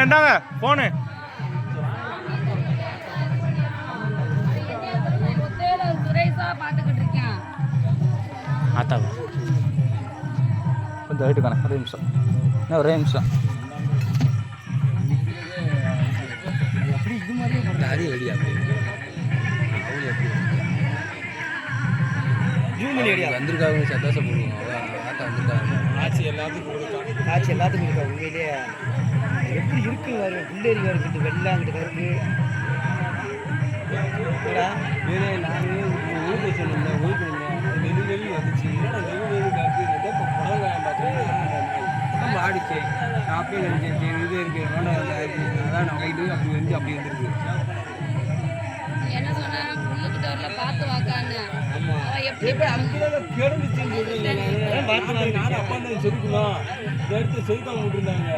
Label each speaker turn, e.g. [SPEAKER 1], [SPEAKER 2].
[SPEAKER 1] இந்தாங்க போனு. ஆத்தாவா கொஞ்சம் வெயிட் பண்ண ஒரே நிமிஷம், ஒரே நிமிஷம்.
[SPEAKER 2] எப்படி இது மாதிரியே போட்டு அதே வெளியா வந்திருக்காங்க, சந்தோஷப்படுவோம். ஆட்டா வந்திருக்காங்க, ஆட்சி எல்லாத்துக்கும் இருக்கா, ஆட்சி எல்லாத்துக்கும் இருக்கா. உண்மையிலேயே எப்படி இருக்கு பாரு, பிள்ளேரி வருது வெள்ளாங்கிட்டு கருக்கு. நானே ஊருக்கு சொன்னேன், ஊருக்கு நெல் வந்துச்சு. படம் ஆடிச்சு. நான் அப்படியே நினைச்சேன் இது இருக்கு அதான் நான் ரைட்டு அப்படி வந்து அப்படி வந்துருக்கு.
[SPEAKER 3] என்ன சொன்னா புள்ளுக்கிட்ட வரல பார்த்து வாக்கான்னு. எப்படி
[SPEAKER 2] கிடந்துச்சு அப்பா செதுக்கணும், எடுத்து செதுக்காம விட்டுருந்தாங்க.